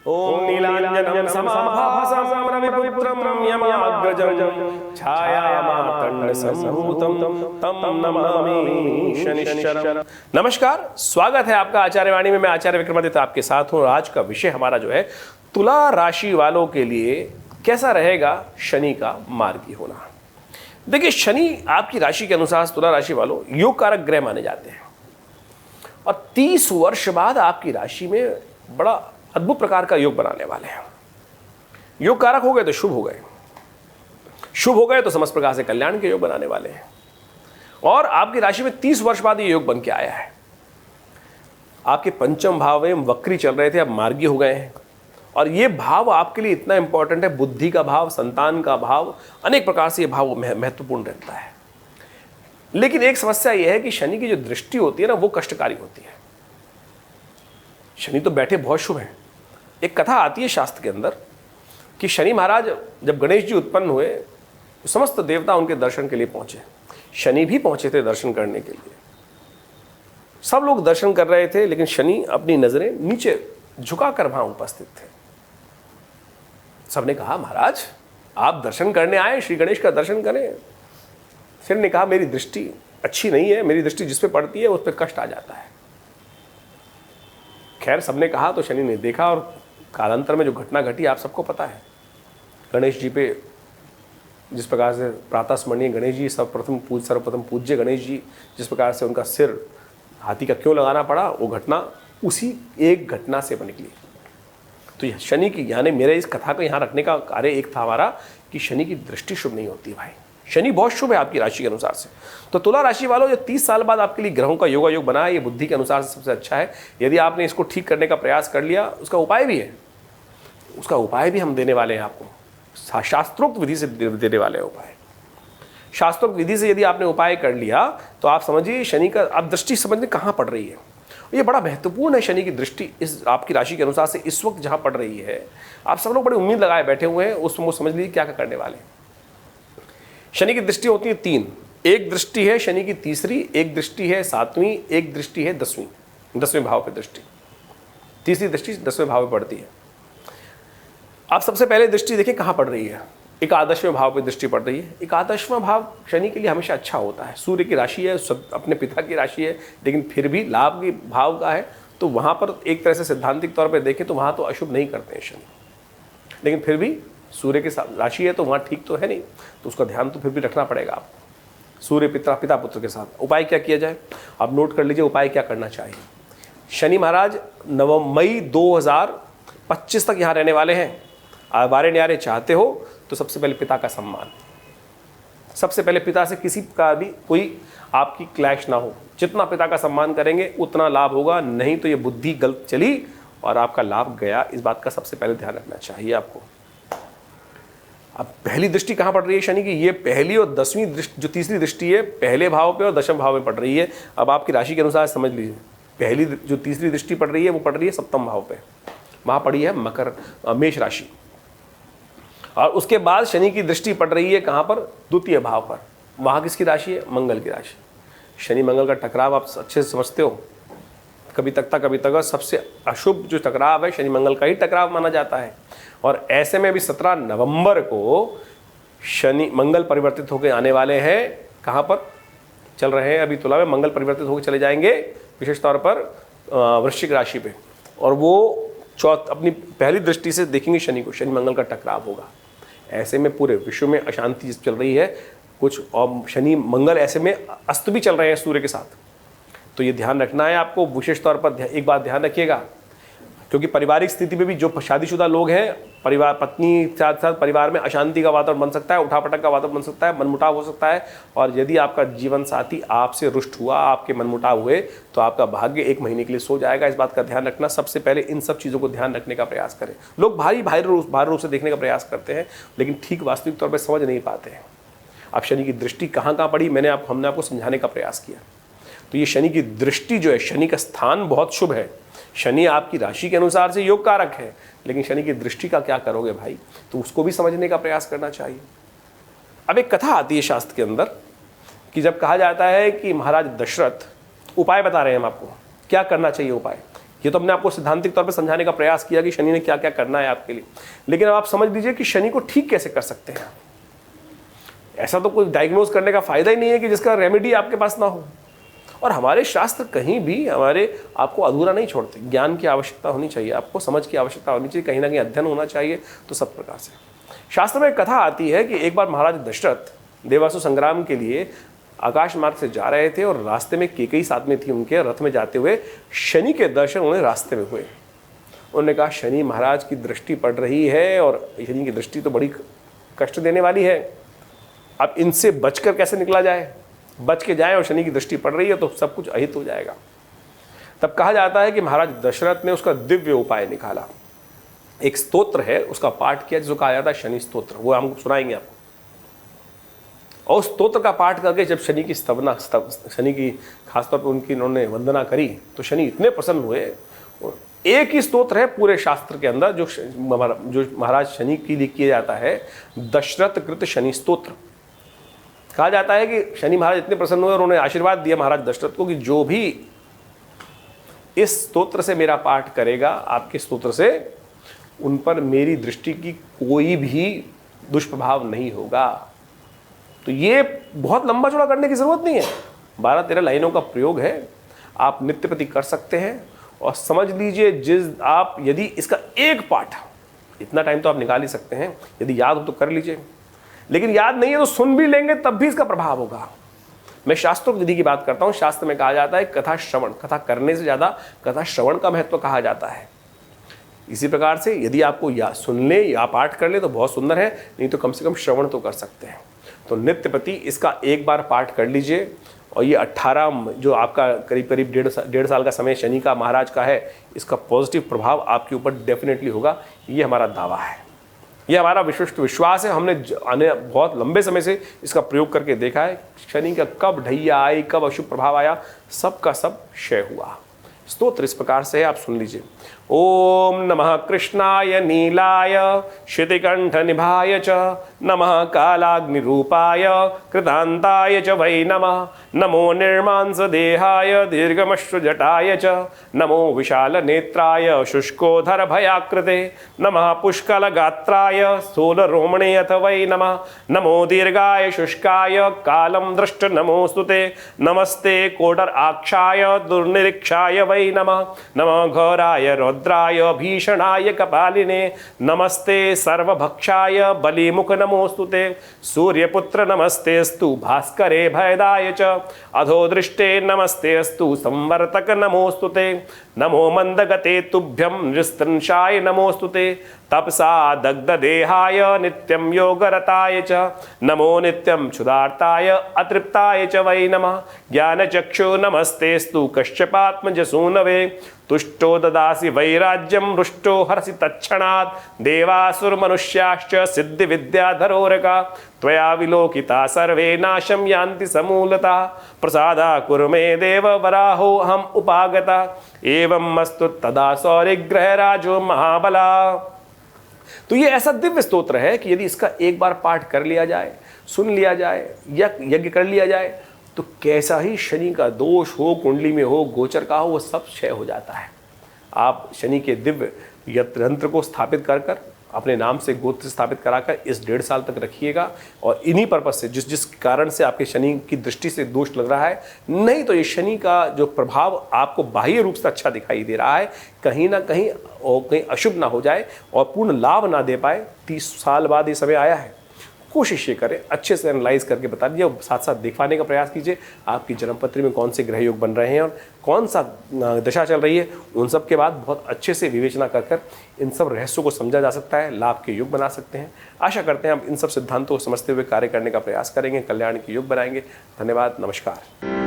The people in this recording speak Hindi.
ओम नीलांजनम समाभासं रविपुत्रं यमाग्रजं छायामार्तंड संभूतं तं नमामि शनिश्चरम्। नमस्कार, स्वागत है आपका आचार्यवाणी में। मैं आचार्य विक्रमादित्य आपके साथ हूँ। आज का विषय हमारा जो है तुला राशि वालों के लिए कैसा रहेगा शनि का मार्गी होना। देखिए, शनि आपकी राशि के अनुसार तुला राशि वालों योग कारक ग्रह माने जाते हैं और 30 वर्ष बाद आपकी राशि में बड़ा अद्भुत प्रकार का योग बनाने वाले हैं। योग कारक हो गए तो शुभ हो गए, शुभ हो गए तो समस्त प्रकार से कल्याण के योग बनाने वाले हैं। और आपकी राशि में 30 वर्ष बाद ये योग बन के आया है। आपके पंचम भाव में वक्री चल रहे थे, अब मार्गी हो गए हैं। और ये भाव आपके लिए इतना इंपॉर्टेंट है, बुद्धि का भाव, संतान का भाव, अनेक प्रकार से ये भाव महत्वपूर्ण रहता है। लेकिन एक समस्या यह है कि शनि की जो दृष्टि होती है ना, वो कष्टकारी होती है। शनि तो बैठे बहुत शुभ है। एक कथा आती है शास्त्र के अंदर कि शनि महाराज जब गणेश जी उत्पन्न हुए, समस्त देवता उनके दर्शन के लिए पहुंचे। शनि भी पहुंचे थे दर्शन करने के लिए। सब लोग दर्शन कर रहे थे, लेकिन शनि अपनी नजरें नीचे झुकाकर वहां उपस्थित थे। सबने कहा, महाराज आप दर्शन करने आए, श्री गणेश का दर्शन करें। शनि ने कहा, मेरी दृष्टि अच्छी नहीं है, मेरी दृष्टि जिस पे पड़ती है उस पर कष्ट आ जाता है। खैर, सबने कहा तो शनि ने देखा और कालांतर में जो घटना घटी आप सबको पता है। गणेश जी पे जिस प्रकार से प्रातः स्मरणीय गणेश जी, सर्वप्रथम पूज्य गणेश जी, जिस प्रकार से उनका सिर हाथी का क्यों लगाना पड़ा, वो घटना उसी एक घटना से निकली। तो यह शनि की, यानी मेरे इस कथा को यहाँ रखने का कार्य एक था हमारा कि शनि की दृष्टि शुभ नहीं होती भाई। शनि बहुत शुभ है आपकी राशि के अनुसार से। तो तुला राशि वालों, जो 30 साल बाद आपके लिए ग्रहों का योग बना है, ये बुद्धि के अनुसार से सबसे अच्छा है। यदि आपने इसको ठीक करने का प्रयास कर लिया, उसका उपाय भी है, उसका उपाय भी हम देने वाले हैं आपको। शास्त्रोक्त विधि से देने वाले हैं उपाय। शास्त्रोक्त विधि से यदि आपने उपाय कर लिया तो आप समझिए शनि का, आप दृष्टि समझने कहाँ पड़ रही है। ये बड़ा महत्वपूर्ण है। शनि की दृष्टि इस आपकी राशि के अनुसार से इस वक्त जहाँ पड़ रही है, आप सब लोग बड़ी उम्मीद लगाए बैठे हुए हैं, उसमें समझ लीजिए क्या करने वाले हैं। शनि की दृष्टि होती है 3। एक दृष्टि है शनि की तीसरी, एक दृष्टि है 7वीं, एक दृष्टि है 10वें भाव पे दृष्टि। तीसरी दृष्टि 10वें भाव पे पड़ती है। आप सबसे पहले दृष्टि देखिए कहाँ पड़ रही है। एकादशवें भाव पे दृष्टि पड़ रही है। एकादशवां भाव शनि के लिए हमेशा अच्छा होता है। सूर्य की राशि है, अपने पिता की राशि है, लेकिन फिर भी लाभ के भाव का है। तो वहाँ पर एक तरह से सिद्धांतिक तौर पर देखें तो वहाँ तो अशुभ नहीं करते हैं शनि, लेकिन फिर भी सूर्य की राशि है तो वहाँ ठीक तो है नहीं, तो उसका ध्यान तो फिर भी रखना पड़ेगा आपको। सूर्य पिता पुत्र के साथ उपाय क्या किया जाए, आप नोट कर लीजिए उपाय क्या करना चाहिए। शनि महाराज मई 2025 तक यहाँ रहने वाले हैं। आवारे न्यारे चाहते हो तो सबसे पहले पिता का सम्मान, सबसे पहले पिता से किसी का भी कोई आपकी क्लैश ना हो। जितना पिता का सम्मान करेंगे उतना लाभ होगा, नहीं तो ये बुद्धि गलत चली और आपका लाभ गया। इस बात का सबसे पहले ध्यान रखना चाहिए आपको। अब पहली दृष्टि कहाँ पड़ रही है शनि की, ये पहली और 10वीं दृष्टि, जो तीसरी दृष्टि है पहले भाव पे और 10वें भाव में पड़ रही है। अब आपकी राशि के अनुसार समझ लीजिए, पहली जो तीसरी दृष्टि पड़ रही है वो पड़ रही है 7वें भाव पे, वहाँ पड़ी है मेष राशि। और उसके बाद शनि की दृष्टि पड़ रही है कहाँ पर, 2 भाव पर। वहाँ किसकी राशि है, मंगल की राशि। शनि मंगल का टकराव आप अच्छे से समझते हो, कभी तक सबसे अशुभ जो टकराव है शनि मंगल का ही टकराव माना जाता है। और ऐसे में भी 17 नवंबर को शनि मंगल परिवर्तित होकर आने वाले हैं। कहाँ पर चल रहे हैं अभी, तुला में मंगल परिवर्तित होकर चले जाएंगे विशेष तौर पर वृश्चिक राशि पे। और वो अपनी पहली दृष्टि से देखेंगे शनि को, शनि मंगल का टकराव होगा। ऐसे में पूरे विश्व में अशांति चल रही है कुछ, और शनि मंगल ऐसे में अस्त भी चल रहे हैं सूर्य के साथ। तो ये ध्यान रखना है आपको विशेष तौर पर। एक बात ध्यान रखिएगा, क्योंकि पारिवारिक स्थिति में भी जो शादीशुदा लोग हैं, परिवार पत्नी साथ साथ परिवार में अशांति का वातावरण बन सकता है, उठापटक का वातावरण बन सकता है, मनमुटाव हो सकता है। और यदि आपका जीवन साथी आपसे रुष्ट हुआ, आपके मनमुटाव हुए, तो आपका भाग्य 1 महीने के लिए सो जाएगा। इस बात का ध्यान रखना। सबसे पहले इन सब चीज़ों को ध्यान रखने का प्रयास करें। लोग भारी रूप से देखने का प्रयास करते हैं, लेकिन ठीक वास्तविक तौर पर समझ नहीं पाते हैं। अब शनि की दृष्टि कहाँ पड़ी, हमने आपको समझाने का प्रयास किया। तो ये शनि की दृष्टि जो है, शनि का स्थान बहुत शुभ है। शनि आपकी राशि के अनुसार से योग कारक है, लेकिन शनि की दृष्टि का क्या करोगे भाई, तो उसको भी समझने का प्रयास करना चाहिए। अब एक कथा आती है शास्त्र के अंदर कि जब कहा जाता है कि महाराज दशरथ, उपाय बता रहे हैं हम आपको क्या करना चाहिए उपाय, ये तो हमने आपको सैद्धांतिक तौर पे समझाने का प्रयास किया कि शनि ने क्या क्या करना है आपके लिए, लेकिन अब आप समझ लीजिए कि शनि को ठीक कैसे कर सकते हैं। ऐसा तो कोई डायग्नोज करने का फायदा ही नहीं है कि जिसका रेमेडी आपके पास ना हो। और हमारे शास्त्र कहीं भी हमारे आपको अधूरा नहीं छोड़ते। ज्ञान की आवश्यकता होनी चाहिए, आपको समझ की आवश्यकता होनी चाहिए, कहीं ना कहीं अध्ययन होना चाहिए। तो सब प्रकार से शास्त्र में एक कथा आती है कि एक बार महाराज दशरथ देवासुर संग्राम के लिए आकाश मार्ग से जा रहे थे और रास्ते में केकई साथ में थी, उनके रथ में जाते हुए शनि के दर्शन उन्हें रास्ते में हुए। उन्होंने कहा शनि महाराज की दृष्टि पड़ रही है और शनि की दृष्टि तो बड़ी कष्ट देने वाली है, अब इनसे बचकर कैसे निकला जाए, बच के जाए और शनि की दृष्टि पड़ रही है तो सब कुछ अहित हो जाएगा। तब कहा जाता है कि महाराज दशरथ ने उसका दिव्य उपाय निकाला। एक स्तोत्र है, उसका पाठ किया जिसको कहा जाता है शनि स्तोत्र, वो हम सुनाएंगे आपको। और उस स्तोत्र का पाठ करके जब शनि की शनि की खासतौर पर उनकी उन्होंने वंदना करी तो शनि इतने प्रसन्न हुए। एक ही स्तोत्र है पूरे शास्त्र के अंदर जो महाराज शनि के लिए किया जाता है, दशरथ कृत शनि स्तोत्र। कहा जाता है कि शनि महाराज इतने प्रसन्न हुए और उन्होंने आशीर्वाद दिया महाराज दशरथ को कि जो भी इस स्तोत्र से मेरा पाठ करेगा, आपके स्तोत्र से, उन पर मेरी दृष्टि की कोई भी दुष्प्रभाव नहीं होगा। तो ये बहुत लंबा चौड़ा करने की जरूरत नहीं है, 12-13 लाइनों का प्रयोग है, आप नित्य प्रति कर सकते हैं। और समझ लीजिए आप यदि इसका एक पाठ, इतना टाइम तो आप निकाल ही सकते हैं, यदि याद हो तो कर लीजिए, लेकिन याद नहीं है तो सुन भी लेंगे तब भी इसका प्रभाव होगा। मैं शास्त्रोक्त विधि की बात करता हूं। शास्त्र में कहा जाता है कथा श्रवण, कथा करने से ज्यादा कथा श्रवण का महत्व कहा जाता है। इसी प्रकार से यदि आपको या सुन ले या पाठ कर ले तो बहुत सुंदर है, नहीं तो कम से कम श्रवण तो कर सकते हैं। तो नित्य प्रति इसका एक बार पाठ कर लीजिए। और ये 18 जो आपका करीब करीब 1.5 साल का समय शनि का महाराज का है, इसका पॉजिटिव प्रभाव आपके ऊपर डेफिनेटली होगा, ये हमारा दावा है, ये हमारा विशिष्ट विश्वास है। हमने बहुत लंबे समय से इसका प्रयोग करके देखा है। शनि का कब ढैया आई, कब अशुभ प्रभाव आया, सब का सब क्षय हुआ। स्तोत्र इस प्रकार से है, आप सुन लीजिए। ओम नमः कृष्णाय नीलाय श्रुतिकंठ निभाय च, नमः कालाग्निरूपाय कृतांताय च वै नमः, नमो निर्मांस देहाय दीर्घमश्रुजटाय च, नमो विशाल नेत्राय शुष्कोधर भयाकृते, नमः पुष्कल गात्राय स्थूल रोमणे अथ वै नमः, नमो दीर्घाय शुष्काय कालम दृष्ट नमोस्तुते, नमस्ते कोडर आक्षाय दुर्निरीक्षाय वै नमः, नमः घोराय रौद्राय भीषणाय कपालिने, नमस्ते सर्वभक्षाय बलिमुख नमोस्तुते, सूर्यपुत्र नमस्तेस्तु भास्करे भयदाय च, अधोदृष्टे नमस्तेस्तु संवर्तक नमोस्तुते, नमो मंदगते तुभ्यं नृस्तंशाय नमोस्तुते, तपसा दग्धदेहाय नित्यं योगरताय च, नमो नित्यं क्षुधार्ताय अतृप्ताय च वै नमः, ज्ञानचक्षु नमस्तेस्तु कश्यपात्मजसूनवे, तुष्टो ददासि वैराज्यं रुष्टो हरसि तत्क्षणात्, देवासुरमनुष्याश्च सिद्धिविद्याधरोरका, त्वया विलोकिता सर्वे नाशं यान्ति समूलतः, प्रसादा कुरु मे देव वराहो हम उपागता, एवं मस्तु तदा सौरिग्रह राजो महाबला। तो ये ऐसा दिव्य स्तोत्र है कि यदि इसका एक बार पाठ कर लिया जाए, सुन लिया जाए, यज्ञ कर लिया जाए, तो कैसा ही शनि का दोष हो, कुंडली में हो, गोचर का हो, वो सब क्षय हो जाता है। आप शनि के दिव्य यंत्र को स्थापित कर कर अपने नाम से गोत्र स्थापित कराकर इस 1.5 साल तक रखिएगा। और इन्हीं पर्पज से जिस कारण से आपके शनि की दृष्टि से दोष लग रहा है, नहीं तो ये शनि का जो प्रभाव आपको बाह्य रूप से अच्छा दिखाई दे रहा है, कहीं ना कहीं और कहीं अशुभ ना हो जाए और पूर्ण लाभ ना दे पाए। 30 साल बाद ये समय आया है, कोशिश ये करें, अच्छे से एनालाइज करके बता दीजिए और साथ साथ दिखवाने का प्रयास कीजिए आपकी जन्मपत्री में कौन से ग्रह योग बन रहे हैं और कौन सा दशा चल रही है। उन सब के बाद बहुत अच्छे से विवेचना कर इन सब रहस्यों को समझा जा सकता है, लाभ के योग बना सकते हैं। आशा करते हैं आप इन सब सिद्धांतों को समझते हुए कार्य करने का प्रयास करेंगे, कल्याण के योग बनाएंगे। धन्यवाद, नमस्कार।